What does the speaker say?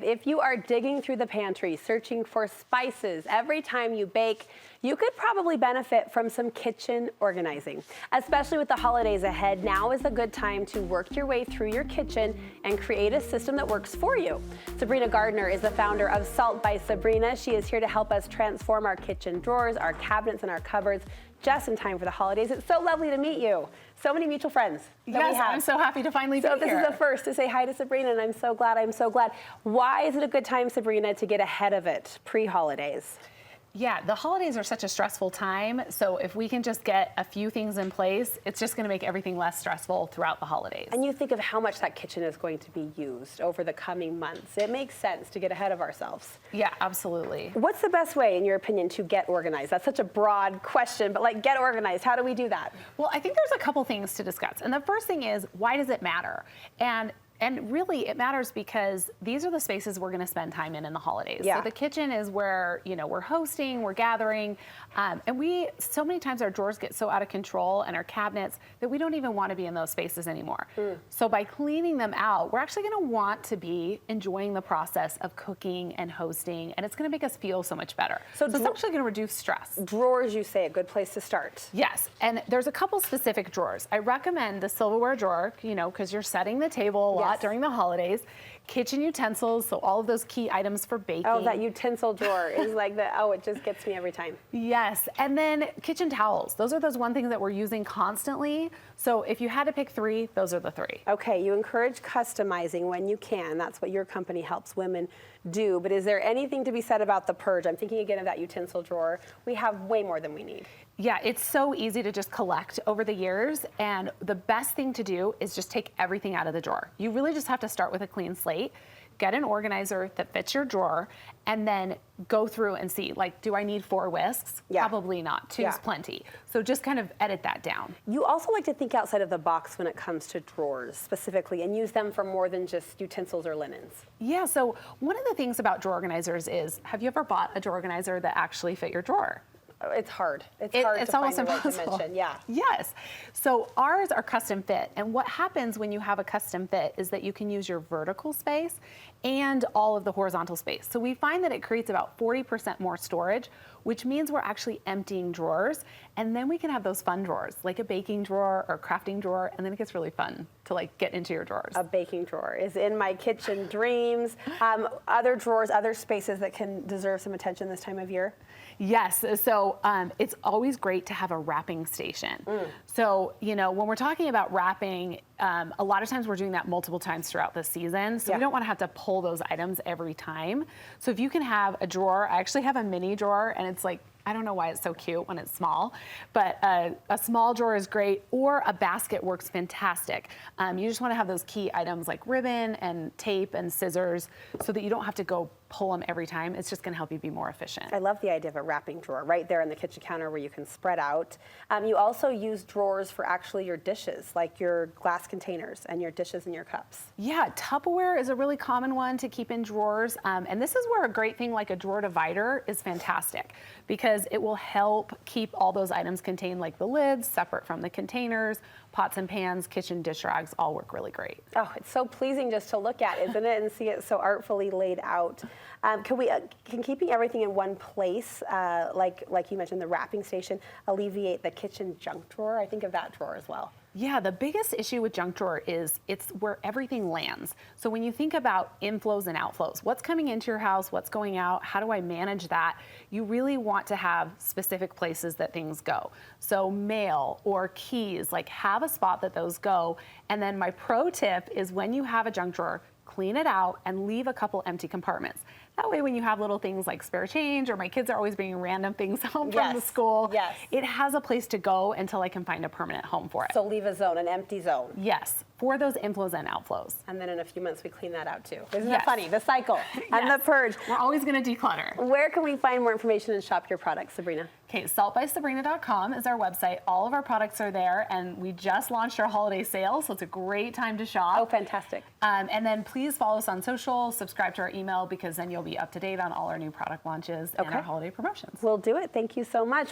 If you are digging through the pantry, searching for spices every time you bake, you could probably benefit from some kitchen organizing. Especially with the holidays ahead, now is a good time to work your way through your kitchen and create a system that works for you. Sabrina Gardner is the founder of Salt by Sabrina. She is here to help us transform our kitchen drawers, our cabinets, and our cupboards just in time for the holidays. It's so lovely to meet you. So many mutual friends that we have. I'm so happy to finally be here. So this is the first to say hi to Sabrina, and I'm so glad. Why is it a good time, Sabrina, to get ahead of it pre-holidays? Yeah, the holidays are such a stressful time, so if we can just get a few things in place, it's just going to make everything less stressful throughout the holidays. And you think of how much that kitchen is going to be used over the coming months. It makes sense to get ahead of ourselves. Yeah, absolutely. What's the best way, in your opinion, to get organized? That's such a broad question, but like, get organized. How do we do that? Well, I think there's a couple things to discuss. And the first thing is, why does it matter? And really, it matters because these are the spaces we're going to spend time in the holidays. Yeah. So the kitchen is where, we're hosting, we're gathering, and so many times our drawers get so out of control and our cabinets that we don't even want to be in those spaces anymore. So by cleaning them out, we're actually going to want to be enjoying the process of cooking and hosting, and it's going to make us feel so much better. So it's actually going to reduce stress. Drawers, you say, a good place to start. Yes, and there's a couple specific drawers. I recommend the silverware drawer, because you're setting the table a lot during the holidays. Kitchen utensils, so all of those key items for baking. Oh, that utensil drawer is like it just gets me every time. Yes, and then kitchen towels. Those are those one things that we're using constantly. So if you had to pick three, those are the three. Okay, you encourage customizing when you can. That's what your company helps women do. But is there anything to be said about the purge? I'm thinking again of that utensil drawer. We have way more than we need. Yeah, it's so easy to just collect over the years, and the best thing to do is just take everything out of the drawer. You really just have to start with a clean slate, get an organizer that fits your drawer, and then go through and see, do I need 4 whisks? Yeah. Probably not. 2 is plenty. So just kind of edit that down. You also like to think outside of the box when it comes to drawers specifically and use them for more than just utensils or linens. Yeah, so one of the things about drawer organizers is, have you ever bought a drawer organizer that actually fit your drawer? It's hard. It's hard to almost find the right impossible. dimension. Yeah. Yes. So ours are custom fit. And what happens when you have a custom fit is that you can use your vertical space and all of the horizontal space. So we find that it creates about 40% more storage, which means we're actually emptying drawers. And then we can have those fun drawers, like a baking drawer or a crafting drawer. And then it gets really fun to get into your drawers. A baking drawer is in my kitchen dreams. Other drawers, other spaces that can deserve some attention this time of year? Yes, so it's always great to have a wrapping station. So, when we're talking about wrapping, a lot of times we're doing that multiple times throughout the season. So we don't want to have to pull those items every time. So if you can have a drawer, I actually have a mini drawer, and it's I don't know why it's so cute when it's small, but a small drawer is great, or a basket works fantastic. You just want to have those key items like ribbon and tape and scissors so that you don't have to go pull them every time. It's just going to help you be more efficient. I love the idea of a wrapping drawer right there in the kitchen counter where you can spread out. You also use drawers for actually your dishes, like your glass containers and your dishes and your cups. Yeah, Tupperware is a really common one to keep in drawers. And this is where a great thing like a drawer divider is fantastic, because it will help keep all those items contained, like the lids, separate from the containers. Pots and pans, kitchen dish rags all work really great. Oh, it's so pleasing just to look at, isn't it? And see it so artfully laid out. Can keeping everything in one place, like you mentioned, the wrapping station, alleviate the kitchen junk drawer? I think of that drawer as well. Yeah, the biggest issue with junk drawer is it's where everything lands. So when you think about inflows and outflows, what's coming into your house, what's going out, how do I manage that? You really want to have specific places that things go. So mail or keys, have a spot that those go. And then my pro tip is, when you have a junk drawer, clean it out and leave a couple empty compartments. That way, when you have little things like spare change, or my kids are always bringing random things home from the school, it has a place to go until I can find a permanent home for it. So leave a zone, an empty zone. Yes, for those inflows and outflows. And then in a few months, we clean that out too. Isn't that funny? The cycle and the purge. We're always going to declutter. Where can we find more information and shop your products, Sabrina? Okay, saltbysabrina.com is our website. All of our products are there, and we just launched our holiday sale, so it's a great time to shop. Oh, fantastic. And then please follow us on social, subscribe to our email, because then you'll be up to date on all our new product launches and our holiday promotions. We'll do it. Thank you so much.